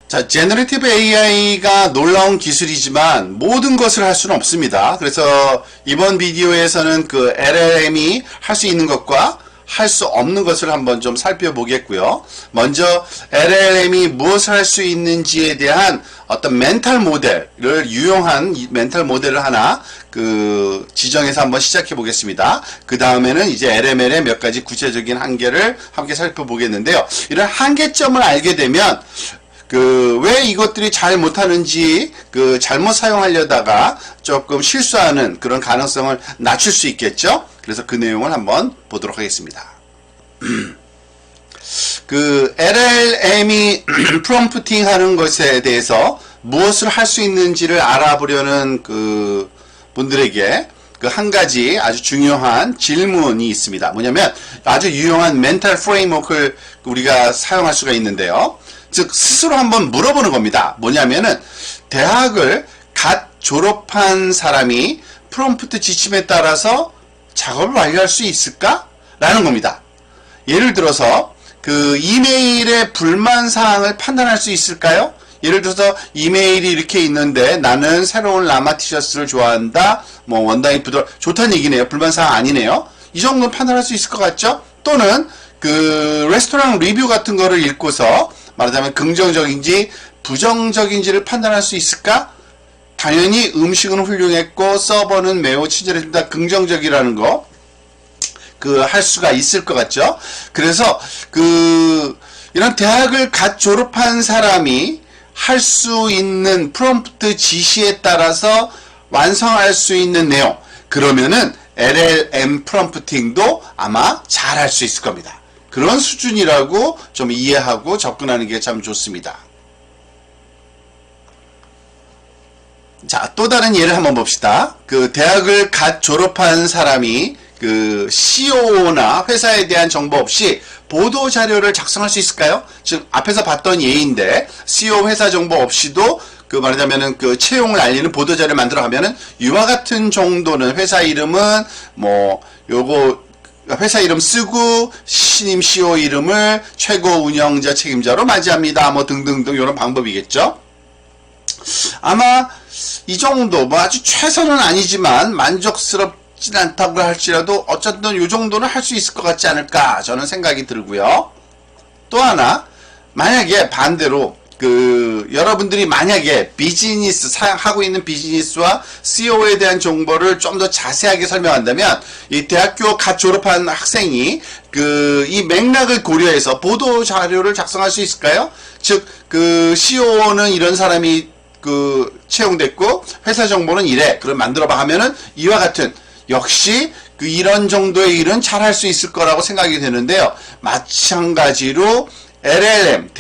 자, 제너레이티브 AI가 놀라운 기술이지만 모든 것을 할 수는 없습니다. 그래서 이번 비디오에서는 그 LLM이 할 수 있는 것과 할 수 없는 것을 한번 좀 살펴보겠고요. 먼저 LLM이 무엇을 할 수 있는지에 대한 어떤 멘탈 모델을 유용한 멘탈 모델을 하나 지정해서 한번 시작해 보겠습니다. 그 다음에는 이제 LML의 몇 가지 구체적인 한계를 함께 살펴보겠는데요. 이런 한계점을 알게 되면 왜 이것들이 잘 못하는지, 잘못 사용하려다가 조금 실수하는 그런 가능성을 낮출 수 있겠죠? 그래서 그 내용을 한번 보도록 하겠습니다. LLM이 프롬프팅 하는 것에 대해서 무엇을 할 수 있는지를 알아보려는 분들에게 한 가지 아주 중요한 질문이 있습니다. 뭐냐면 아주 유용한 멘탈 프레임워크를 우리가 사용할 수가 있는데요. 즉 스스로 한번 물어보는 겁니다. 뭐냐면은 대학을 갓 졸업한 사람이 프롬프트 지침에 따라서 작업을 완료할 수 있을까? 라는 겁니다. 예를 들어서 이메일의 불만 사항을 판단할 수 있을까요? 예를 들어서 이메일이 이렇게 있는데 나는 새로운 라마 티셔츠를 좋아한다. 원단이 좋다는 얘기네요. 불만 사항 아니네요. 이 정도는 판단할 수 있을 것 같죠? 또는 레스토랑 리뷰 같은 거를 읽고서 말하자면 긍정적인지 부정적인지를 판단할 수 있을까? 당연히 음식은 훌륭했고 서버는 매우 친절했습니다. 긍정적이라는 거 할 수가 있을 것 같죠? 그래서 이런 대학을 갓 졸업한 사람이 할 수 있는 프롬프트 지시에 따라서 완성할 수 있는 내용, 그러면은 LLM 프롬프팅도 아마 잘 할 수 있을 겁니다. 그런 수준이라고 좀 이해하고 접근하는 게 참 좋습니다. 자, 또 다른 예를 한번 봅시다. 대학을 갓 졸업한 사람이 CO나 회사에 대한 정보 없이 보도 자료를 작성할 수 있을까요? 즉 앞에서 봤던 예인데 CEO 회사 정보 없이도 말하자면은 채용을 알리는 보도 자료를 만들어 가면은 이와 같은 정도는 회사 이름은 회사 이름 쓰고 신임 CEO 이름을 최고 운영자 책임자로 맞이합니다. 등등등 이런 방법이겠죠. 아마 이 정도 아주 최선은 아니지만 만족스럽진 않다고 할지라도 어쨌든 이 정도는 할 수 있을 것 같지 않을까 저는 생각이 들고요. 또 하나, 만약에 반대로 여러분들이 만약에 하고 있는 비즈니스와 CEO에 대한 정보를 좀 더 자세하게 설명한다면 이 대학교 갓 졸업한 학생이 이 맥락을 고려해서 보도 자료를 작성할 수 있을까요? 즉 CEO는 이런 사람이 채용됐고 회사 정보는 이래. 그럼 만들어봐 하면은 이와 같은 역시 이런 정도의 일은 잘 할 수 있을 거라고 생각이 되는데요. 마찬가지로 LLM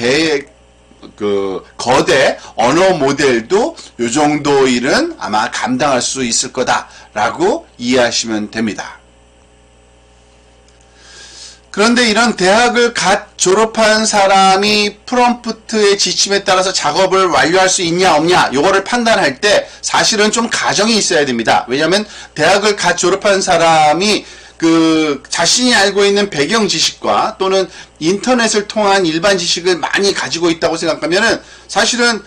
거대 언어 모델도 이 정도 일은 아마 감당할 수 있을 거다라고 이해하시면 됩니다. 그런데 이런 대학을 갓 졸업한 사람이 프롬프트의 지침에 따라서 작업을 완료할 수 있냐 없냐 요거를 판단할 때 사실은 좀 가정이 있어야 됩니다. 왜냐하면 대학을 갓 졸업한 사람이 자신이 알고 있는 배경 지식과 또는 인터넷을 통한 일반 지식을 많이 가지고 있다고 생각하면은 사실은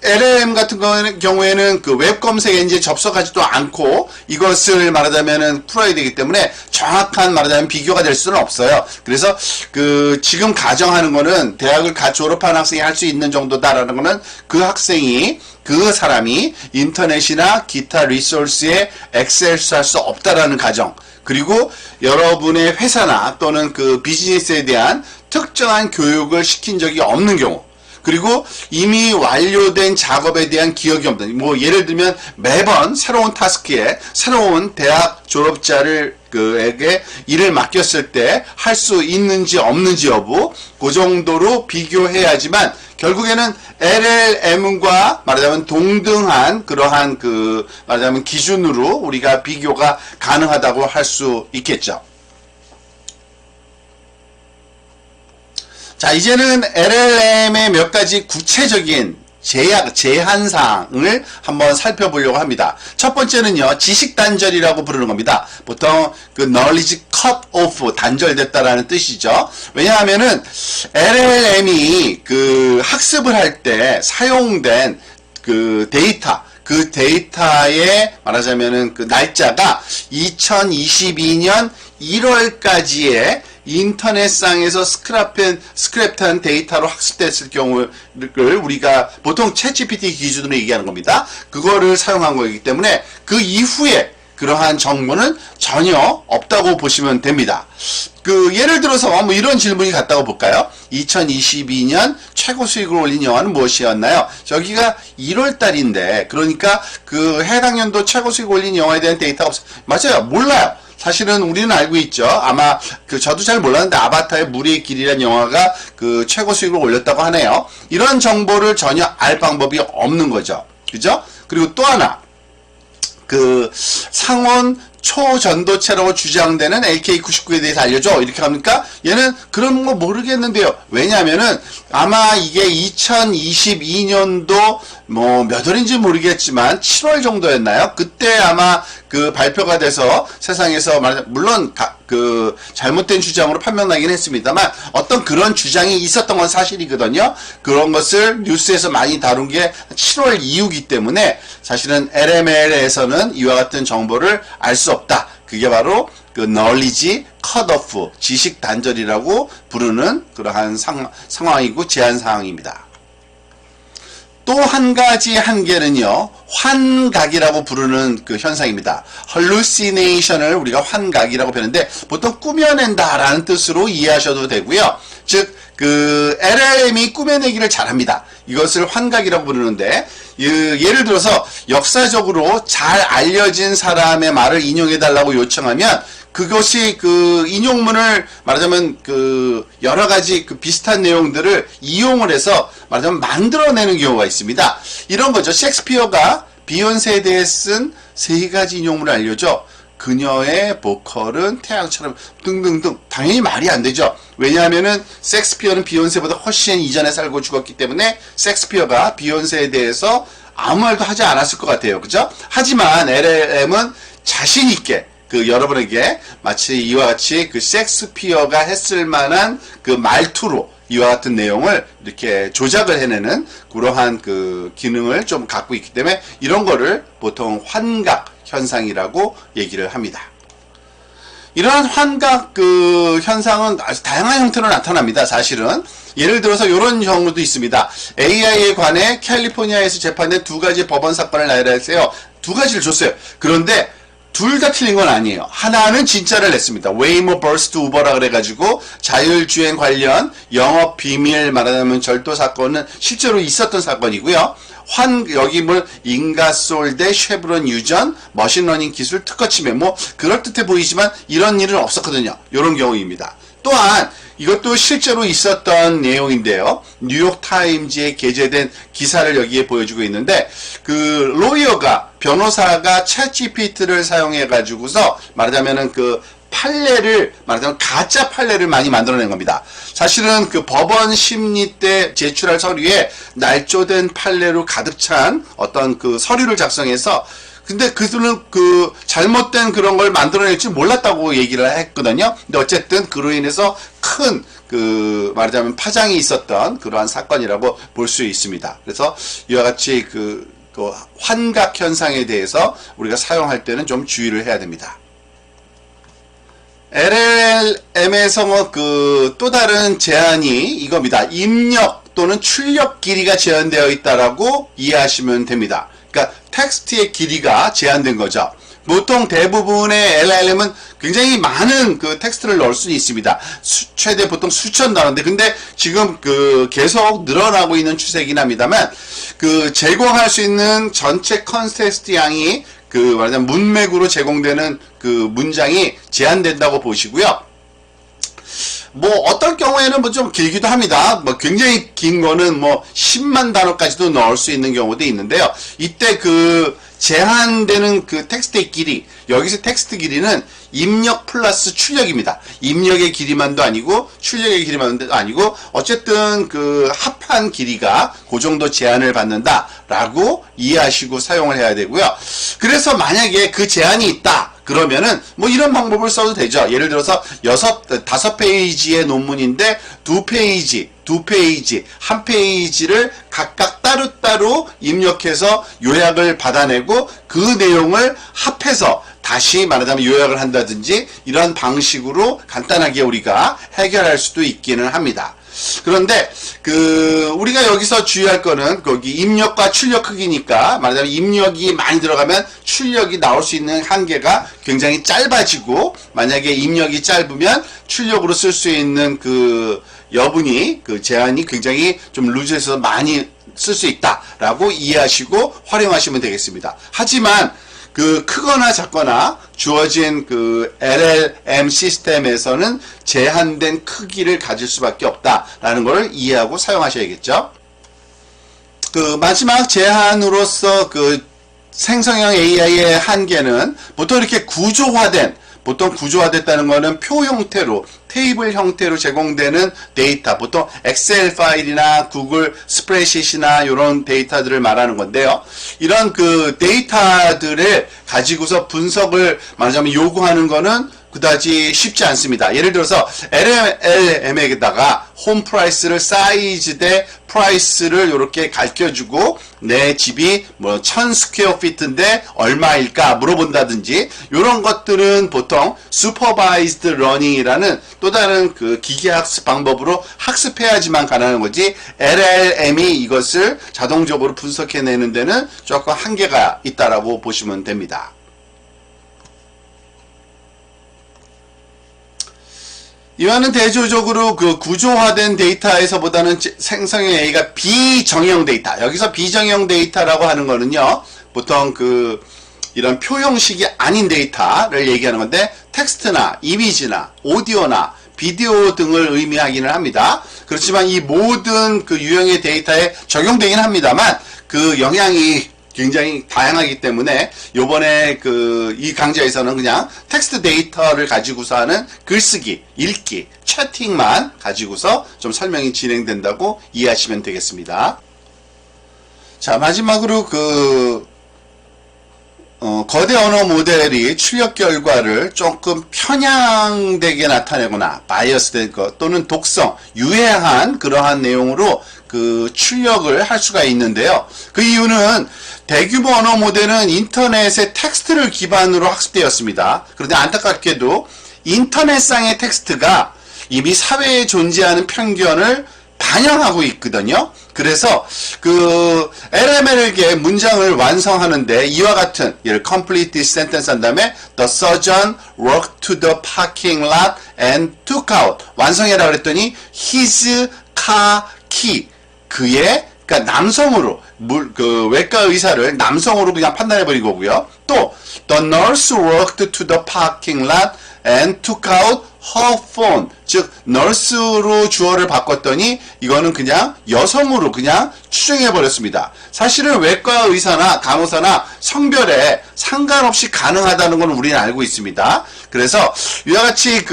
LLM 같은 경우에는 웹 검색 엔진에 접속하지도 않고 이것을 말하자면은 풀어야 되기 때문에 정확한 말하자면 비교가 될 수는 없어요. 그래서 지금 가정하는 거는 대학을 갓 졸업한 학생이 할 수 있는 정도다라는 거는 그 사람이 인터넷이나 기타 리소스에 액세스할 수 없다라는 가정, 그리고 여러분의 회사나 또는 비즈니스에 대한 특정한 교육을 시킨 적이 없는 경우, 그리고 이미 완료된 작업에 대한 기억이 없는, 예를 들면 매번 새로운 타스크에 새로운 대학 졸업자에게 일을 맡겼을 때 할 수 있는지 없는지 여부, 그 정도로 비교해야지만 결국에는 LLM과 말하자면 동등한 그러한 말하자면 기준으로 우리가 비교가 가능하다고 할 수 있겠죠. 자, 이제는 LLM의 몇 가지 구체적인 제한사항을 한번 살펴보려고 합니다. 첫 번째는요, 지식단절이라고 부르는 겁니다. 보통 그 knowledge cut off, 단절됐다라는 뜻이죠. 왜냐하면은 LLM이 그 학습을 할 때 사용된 그 데이터, 그 데이터의 말하자면은 그 날짜가 2022년 1월까지의 인터넷상에서 스크랩한 데이터로 학습됐을 경우를 우리가 보통 챗GPT 기준으로 얘기하는 겁니다. 그거를 사용한 거이기 때문에 그 이후에 그러한 정보는 전혀 없다고 보시면 됩니다. 그 예를 들어서 뭐 이런 질문이 같다고 볼까요? 2022년 최고 수익을 올린 영화는 무엇이었나요? 저기가 1월 달인데 그러니까 그 해당 연도 최고 수익을 올린 영화에 대한 데이터가 없어요. 맞아요. 몰라요. 사실은 우리는 알고 있죠. 아마 그 저도 잘 몰랐는데 아바타의 물의 길이라는 영화가 그 최고 수익을 올렸다고 하네요. 이런 정보를 전혀 알 방법이 없는 거죠. 그죠? 그리고 또 하나, 그 상온 초전도체라고 주장되는 LK99에 대해서 알려줘. 이렇게 합니까? 얘는 그런 거 모르겠는데요. 왜냐하면은 아마 이게 2022년도 뭐 몇 월인지 모르겠지만 7월 정도였나요? 그때 아마 그 발표가 돼서 세상에서 물론 그 잘못된 주장으로 판명나긴 했습니다만 어떤 그런 주장이 있었던 건 사실이거든요. 그런 것을 뉴스에서 많이 다룬 게 7월 이후기 때문에 사실은 LML에서는 이와 같은 정보를 알 수 없다. 그게 바로 그 knowledge cut off, 지식 단절이라고 부르는 그러한 상황이고 제한 사항입니다. 또 한 가지 한계는요, 환각이라고 부르는 그 현상입니다. hallucination을 우리가 환각이라고 부르는데 보통 꾸며낸다라는 뜻으로 이해하셔도 되고요. 즉, 그 LLM이 꾸며내기를 잘합니다. 이것을 환각이라고 부르는데 예를 들어서 역사적으로 잘 알려진 사람의 말을 인용해달라고 요청하면 그것이 그 인용문을 말하자면 그 여러 가지 그 비슷한 내용들을 이용을 해서 말하자면 만들어내는 경우가 있습니다. 이런 거죠. 셰익스피어가 비욘세에 대해 쓴 3가지 인용문을 알려줘. 그녀의 보컬은 태양처럼 등등등. 당연히 말이 안 되죠. 왜냐하면은 셰익스피어는 비욘세보다 훨씬 이전에 살고 죽었기 때문에 셰익스피어가 비욘세에 대해서 아무 말도 하지 않았을 것 같아요. 그죠? 하지만 LLM은 자신 있게 그 여러분에게 마치 이와 같이 그 셰익스피어가 했을 만한 그 말투로 이와 같은 내용을 이렇게 조작을 해내는 그러한 그 기능을 좀 갖고 있기 때문에 이런 거를 보통 환각 현상이라고 얘기를 합니다. 이러한 환각 그 현상은 아주 다양한 형태로 나타납니다. 사실은 예를 들어서 이런 경우도 있습니다. AI에 관해 캘리포니아에서 재판된 2가지 법원 사건을 나열했어요. 2가지를 줬어요. 그런데 둘 다 틀린 건 아니에요. 하나는 진짜를 냈습니다. 웨이모 버스트 우버라 그래가지고 자율주행 관련 영업 비밀 말하자면 절도 사건은 실제로 있었던 사건이고요. 여기 뭐 인가솔 대 쉐브론 유전 머신러닝 기술 특허 침해 뭐 그럴듯해 보이지만 이런 일은 없었거든요. 이런 경우입니다. 또한 이것도 실제로 있었던 내용인데요. 뉴욕 타임즈에 게재된 기사를 여기에 보여주고 있는데 그 로이어가 변호사가 챗GPT를 사용해 가지고서 말하자면은 그 판례를 말하자면 가짜 판례를 많이 만들어낸 겁니다. 사실은 그 법원 심리 때 제출할 서류에 날조된 판례로 가득 찬 어떤 그 서류를 작성해서 근데 그들은 그 잘못된 그런 걸 만들어낼지 몰랐다고 얘기를 했거든요. 근데 어쨌든 그로 인해서 큰 그 말하자면 파장이 있었던 그러한 사건이라고 볼 수 있습니다. 그래서 이와 같이 그 환각 현상에 대해서 우리가 사용할 때는 좀 주의를 해야 됩니다. LLM에서 그 또 다른 제한이 이겁니다. 입력 또는 출력 길이가 제한되어 있다라고 이해하시면 됩니다. 그러니까 텍스트의 길이가 제한된 거죠. 보통 대부분의 LLM은 굉장히 많은 그 텍스트를 넣을 수 있습니다. 최대 보통 수천 단어인데, 근데 지금 그 계속 늘어나고 있는 추세이긴 합니다만, 그 제공할 수 있는 전체 컨텍스트 양이 그 말하자면 문맥으로 제공되는 그 문장이 제한된다고 보시고요. 뭐 어떤 경우에는 뭐 좀 길기도 합니다. 뭐 굉장히 긴 거는 뭐 10만 단어까지도 넣을 수 있는 경우도 있는데요. 이때 그 제한되는 그 텍스트의 길이, 여기서 텍스트 길이는 입력 플러스 출력입니다. 입력의 길이만도 아니고 출력의 길이만도 아니고 어쨌든 그 합한 길이가 그 정도 제한을 받는다라고 이해하시고 사용을 해야 되고요. 그래서 만약에 그 제한이 있다 그러면은 뭐 이런 방법을 써도 되죠. 예를 들어서 5페이지의 논문인데 2페이지, 1페이지를 각각 따로따로 입력해서 요약을 받아내고 그 내용을 합해서 다시 말하자면 요약을 한다든지 이런 방식으로 간단하게 우리가 해결할 수도 있기는 합니다. 그런데 우리가 여기서 주의할 거는 거기 입력과 출력 크기니까 말하자면 입력이 많이 들어가면 출력이 나올 수 있는 한계가 굉장히 짧아지고 만약에 입력이 짧으면 출력으로 쓸 수 있는 그 여분이 그 제한이 굉장히 좀 루즈해서 많이 쓸 수 있다라고 이해하시고 활용하시면 되겠습니다. 하지만 크거나 작거나 주어진 LLM 시스템에서는 제한된 크기를 가질 수밖에 없다라는 걸 이해하고 사용하셔야겠죠. 마지막 제한으로서 생성형 AI의 한계는 보통 이렇게 구조화됐다는 거는 표 형태로, 테이블 형태로 제공되는 데이터, 보통 엑셀 파일이나 구글 스프레드시트나 이런 데이터들을 말하는 건데요. 이런 데이터들을 가지고서 분석을 말하자면 요구하는 거는 그다지 쉽지 않습니다. 예를 들어서 LLM에다가 홈 프라이스를 사이즈 대 프라이스를 이렇게 가르쳐주고 내 집이 뭐 1000 스퀘어 피트인데 얼마일까 물어본다든지 이런 것들은 보통 슈퍼바이즈드 러닝이라는 또 다른 기계 학습 방법으로 학습해야지만 가능한 거지 LLM이 이것을 자동적으로 분석해내는 데는 조금 한계가 있다라고 보시면 됩니다. 이와는 대조적으로 구조화된 데이터에서보다는 생성형 AI가 비정형 데이터, 여기서 비정형 데이터라고 하는 거는요, 보통 이런 표 형식이 아닌 데이터를 얘기하는 건데, 텍스트나 이미지나 오디오나 비디오 등을 의미하기는 합니다. 그렇지만 이 모든 유형의 데이터에 적용되긴 합니다만, 영향이 굉장히 다양하기 때문에 요번에 이 강좌에서는 그냥 텍스트 데이터를 가지고서 하는 글쓰기, 읽기, 채팅만 가지고서 좀 설명이 진행된다고 이해하시면 되겠습니다. 자, 마지막으로 거대 언어 모델이 출력 결과를 조금 편향되게 나타내거나 바이어스된 것 또는 독성, 유해한 그러한 내용으로 출력을 할 수가 있는데요. 그 이유는 대규모 언어 모델은 인터넷의 텍스트를 기반으로 학습되었습니다. 그런데 안타깝게도 인터넷상의 텍스트가 이미 사회에 존재하는 편견을 반영하고 있거든요. 그래서 LML에게 문장을 완성하는데 이와 같은 예를 complete this sentence 한 다음에 the surgeon walked to the parking lot and took out 완성해라 그랬더니 his car key 그러니까 남성으로 외과 의사를 남성으로 그냥 판단해버린 거고요. 또 the nurse walked to the parking lot and took out her phone 즉 nurse로 주어를 바꿨더니 이거는 그냥 여성으로 그냥 추정해버렸습니다. 사실은 외과 의사나 간호사나 성별에 상관없이 가능하다는 건 우리는 알고 있습니다. 그래서 이와 같이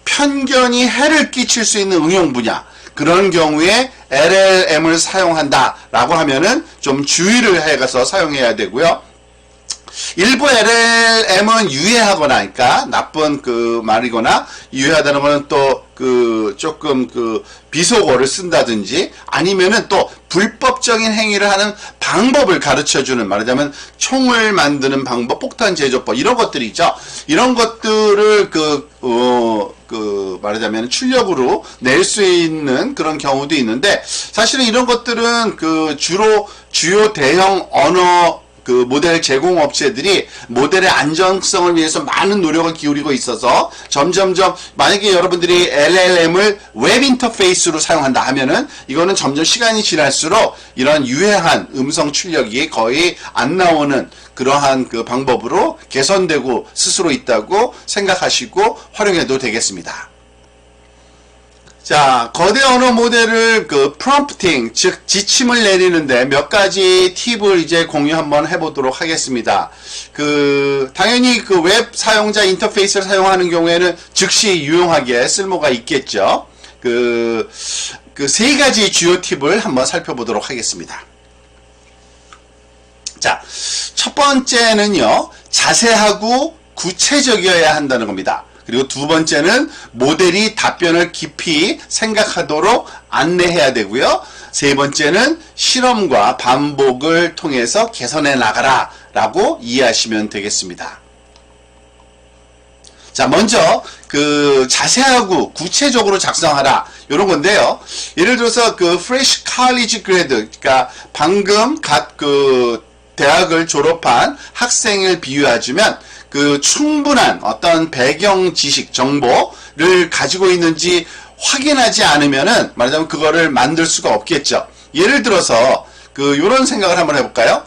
편견이 해를 끼칠 수 있는 응용 분야 그런 경우에 LLM을 사용한다라고 하면은 좀 주의를 해가서 사용해야 되고요. 일부 LLM은 유해하거나, 그러니까 나쁜 말이거나 유해하다는 거는 또 조금 비속어를 쓴다든지 아니면은 또 불법적인 행위를 하는 방법을 가르쳐주는 말하자면 총을 만드는 방법, 폭탄 제조법 이런 것들이죠. 이런 것들을 말하자면 출력으로 낼 수 있는 그런 경우도 있는데 사실은 이런 것들은 주로 주요 대형 언어 모델 제공 업체들이 모델의 안정성을 위해서 많은 노력을 기울이고 있어서 점점점 만약에 여러분들이 LLM을 웹 인터페이스로 사용한다 하면은 이거는 점점 시간이 지날수록 이런 유해한 음성 출력이 거의 안 나오는 그러한 방법으로 개선되고 스스로 있다고 생각하시고 활용해도 되겠습니다. 자, 거대 언어 모델을 그 프롬프팅, 즉 지침을 내리는데 몇 가지 팁을 이제 공유 한번 해보도록 하겠습니다. 당연히 그 웹 사용자 인터페이스를 사용하는 경우에는 즉시 유용하게 쓸모가 있겠죠. 세 가지 주요 팁을 한번 살펴보도록 하겠습니다. 자, 첫 번째는요, 자세하고 구체적이어야 한다는 겁니다. 그리고 두 번째는 모델이 답변을 깊이 생각하도록 안내해야 되고요. 세 번째는 실험과 반복을 통해서 개선해 나가라 라고 이해하시면 되겠습니다. 자, 먼저 자세하고 구체적으로 작성하라 이런 건데요. 예를 들어서 fresh college grad, 그러니까 방금 대학을 졸업한 학생을 비유하자면 충분한 어떤 배경 지식, 정보를 가지고 있는지 확인하지 않으면은 말하자면 그거를 만들 수가 없겠죠. 예를 들어서 요런 생각을 한번 해볼까요?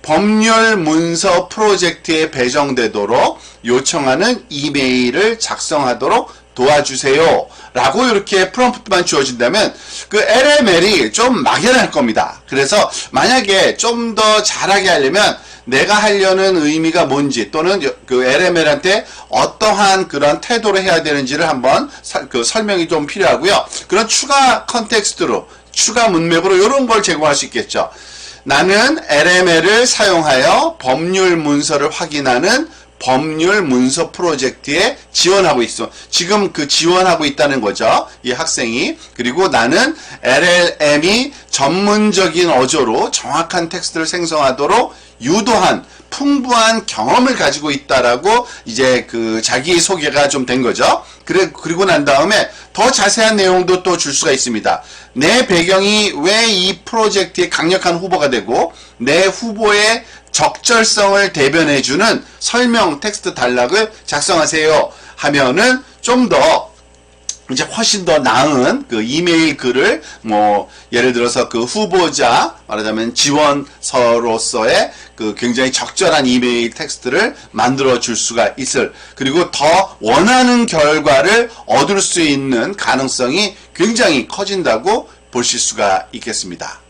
법률 문서 프로젝트에 배정되도록 요청하는 이메일을 작성하도록 도와주세요 라고 이렇게 프롬프트만 주어진다면 LML이 좀 막연할 겁니다. 그래서 만약에 좀 더 잘하게 하려면 내가 하려는 의미가 뭔지 또는 LML한테 어떠한 그런 태도를 해야 되는지를 한번 설명이 좀 필요하고요. 그런 추가 컨텍스트로, 추가 문맥으로 이런 걸 제공할 수 있겠죠. 나는 LML을 사용하여 법률 문서를 확인하는 법률 문서 프로젝트에 지원하고 있어. 지금 지원하고 있다는 거죠. 이 학생이. 그리고 나는 LLM이 전문적인 어조로 정확한 텍스트를 생성하도록 유도한 풍부한 경험을 가지고 있다라고 이제 자기 소개가 좀 된 거죠. 그리고 난 다음에 더 자세한 내용도 또 줄 수가 있습니다. 내 배경이 왜 이 프로젝트의 강력한 후보가 되고 내 후보의 적절성을 대변해주는 설명 텍스트 단락을 작성하세요 하면은 좀 더 이제 훨씬 더 나은 이메일 글을 예를 들어서 후보자 말하자면 지원서로서의 굉장히 적절한 이메일 텍스트를 만들어 줄 수가 있을, 그리고 더 원하는 결과를 얻을 수 있는 가능성이 굉장히 커진다고 보실 수가 있겠습니다.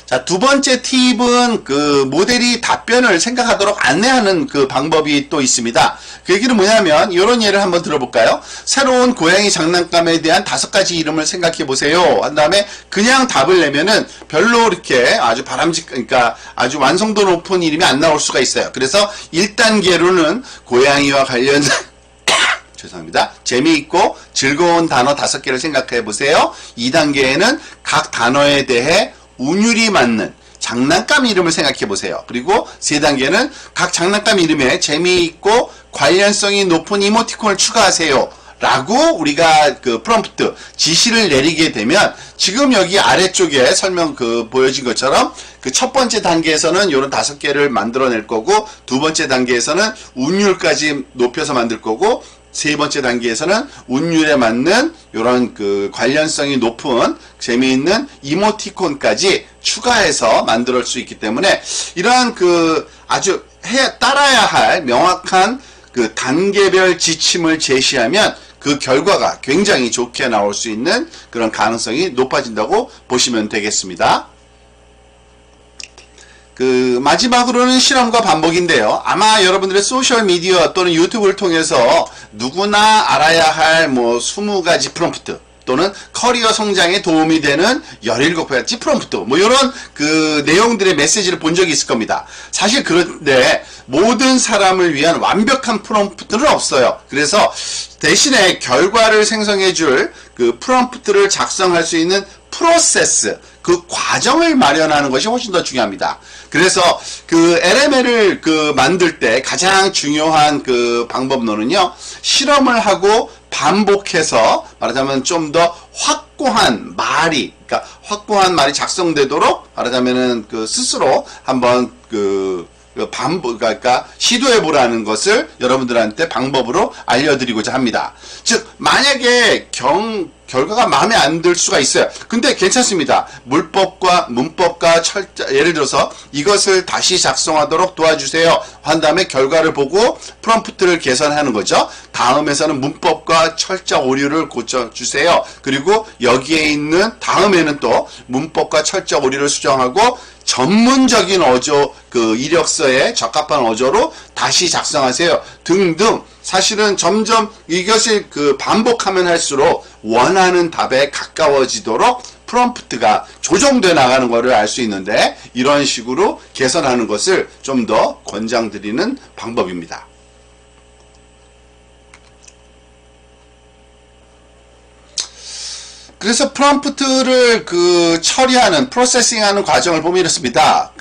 자, 두 번째 팁은 모델이 답변을 생각하도록 안내하는 방법이 또 있습니다. 그 얘기는 뭐냐면 이런 예를 한번 들어볼까요? 새로운 고양이 장난감에 대한 5가지 이름을 생각해 보세요 한 다음에 그냥 답을 내면은 별로 이렇게 아주 그러니까 아주 완성도 높은 이름이 안 나올 수가 있어요. 그래서 1단계로는 고양이와 관련 죄송합니다. 재미있고 즐거운 단어 5개를 생각해 보세요. 2단계에는 각 단어에 대해 운율이 맞는 장난감 이름을 생각해 보세요. 그리고 3단계는 각 장난감 이름에 재미있고 관련성이 높은 이모티콘을 추가하세요 라고 우리가 프롬프트 지시를 내리게 되면 지금 여기 아래쪽에 설명 보여진 것처럼 첫 번째 단계에서는 이런 5개를 만들어낼 거고, 두 번째 단계에서는 운율까지 높여서 만들 거고, 세 번째 단계에서는 운율에 맞는 이런 관련성이 높은 재미있는 이모티콘까지 추가해서 만들 수 있기 때문에 이러한 아주 따라야 할 명확한 단계별 지침을 제시하면 그 결과가 굉장히 좋게 나올 수 있는 그런 가능성이 높아진다고 보시면 되겠습니다. 마지막으로는 실험과 반복인데요. 아마 여러분들의 소셜미디어 또는 유튜브를 통해서 누구나 알아야 할 20가지 프롬프트 또는 커리어 성장에 도움이 되는 17가지 프롬프트 이런 내용들의 메시지를 본 적이 있을 겁니다. 사실 그런데 모든 사람을 위한 완벽한 프롬프트는 없어요. 그래서 대신에 결과를 생성해 줄 프롬프트를 작성할 수 있는 프로세스, 과정을 마련하는 것이 훨씬 더 중요합니다. 그래서 LML을 만들 때 가장 중요한 방법론은요, 실험을 하고 반복해서 말하자면 좀 더 확고한 말이 작성되도록 말하자면은 스스로 한번 그러니까 시도해보라는 것을 여러분들한테 방법으로 알려드리고자 합니다. 즉, 만약에 결과가 마음에 안 들 수가 있어요. 근데 괜찮습니다. 물법과 문법과 철자, 예를 들어서 이것을 다시 작성하도록 도와주세요 한 다음에 결과를 보고 프롬프트를 개선하는 거죠. 다음에서는 문법과 철자 오류를 고쳐주세요. 그리고 여기에 있는 다음에는 또 문법과 철자 오류를 수정하고 전문적인 어조, 이력서에 적합한 어조로 다시 작성하세요. 등등. 사실은 점점 이것을 반복하면 할수록 원하는 답에 가까워지도록 프롬프트가 조정돼 나가는 것을 알 수 있는데, 이런 식으로 개선하는 것을 좀 더 권장드리는 방법입니다. 그래서 프롬프트를 처리하는, 프로세싱하는 과정을 보면 이렇습니다.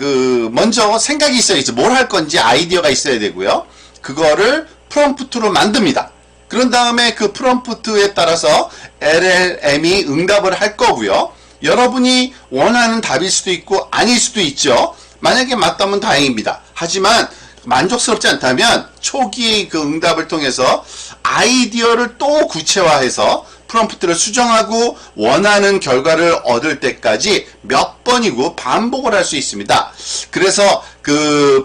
먼저 생각이 있어야겠죠. 뭘 할 건지 아이디어가 있어야 되고요. 그거를 프롬프트로 만듭니다. 그런 다음에 그 프롬프트에 따라서 LLM이 응답을 할 거고요. 여러분이 원하는 답일 수도 있고 아닐 수도 있죠. 만약에 맞다면 다행입니다. 하지만 만족스럽지 않다면 초기 응답을 통해서 아이디어를 또 구체화해서 프롬프트를 수정하고 원하는 결과를 얻을 때까지 몇 번이고 반복을 할 수 있습니다. 그래서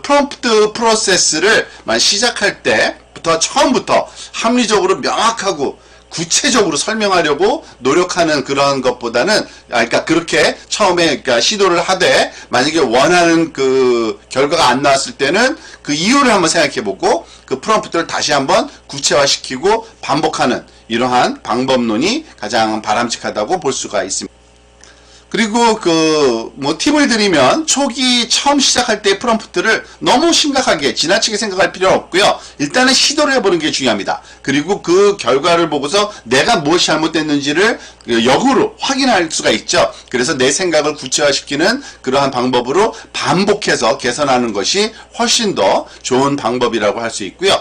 프롬프트 프로세스를 시작할 때부터 처음부터 합리적으로 명확하고 구체적으로 설명하려고 노력하는 그런 것보다는, 그러니까 그렇게 처음에 시도를 하되 만약에 원하는 결과가 안 나왔을 때는 그 이유를 한번 생각해보고 그 프롬프트를 다시 한번 구체화시키고 반복하는 이러한 방법론이 가장 바람직하다고 볼 수가 있습니다. 그리고 팁을 드리면, 초기 처음 시작할 때 프롬프트를 너무 심각하게 지나치게 생각할 필요는 없고요. 일단은 시도를 해보는 게 중요합니다. 그리고 그 결과를 보고서 내가 무엇이 잘못됐는지를 역으로 확인할 수가 있죠. 그래서 내 생각을 구체화시키는 그러한 방법으로 반복해서 개선하는 것이 훨씬 더 좋은 방법이라고 할 수 있고요.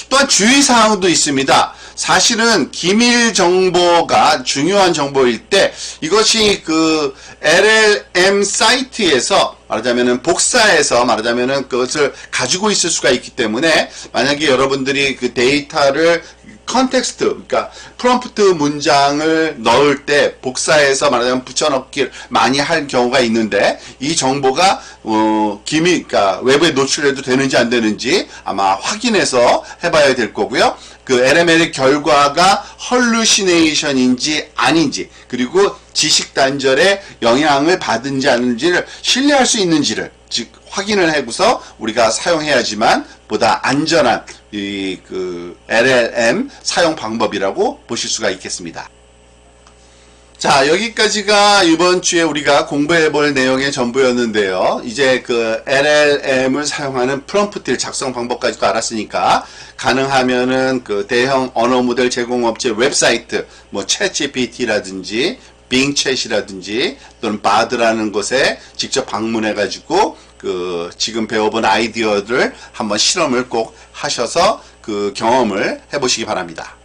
또한 주의사항도 있습니다. 사실은 기밀 정보가 중요한 정보일 때 이것이 LLM 사이트에서 말하자면은 복사해서 말하자면은 그것을 가지고 있을 수가 있기 때문에, 만약에 여러분들이 데이터를 컨텍스트, 그러니까 프롬프트 문장을 넣을 때 복사해서 말하자면 붙여넣기를 많이 할 경우가 있는데, 이 정보가 그러니까 외부에 노출해도 되는지 안 되는지 아마 확인해서 해봐야 될 거고요. LML의 결과가 헐루시네이션인지 아닌지, 그리고 지식 단절에 영향을 받은지 아닌지를 신뢰할 수 있는지를 즉 확인을 해고서 우리가 사용해야지만 보다 안전한 LLM 사용 방법이라고 보실 수가 있겠습니다. 자, 여기까지가 이번 주에 우리가 공부해 볼 내용의 전부였는데요. 이제 LLM을 사용하는 프롬프트 작성 방법까지도 알았으니까, 가능하면은 대형 언어 모델 제공업체 웹사이트, 챗GPT라든지 빙챗이라든지 또는 바드라는 곳에 직접 방문해 가지고 지금 배워본 아이디어를 한번 실험을 꼭 하셔서 경험을 해보시기 바랍니다.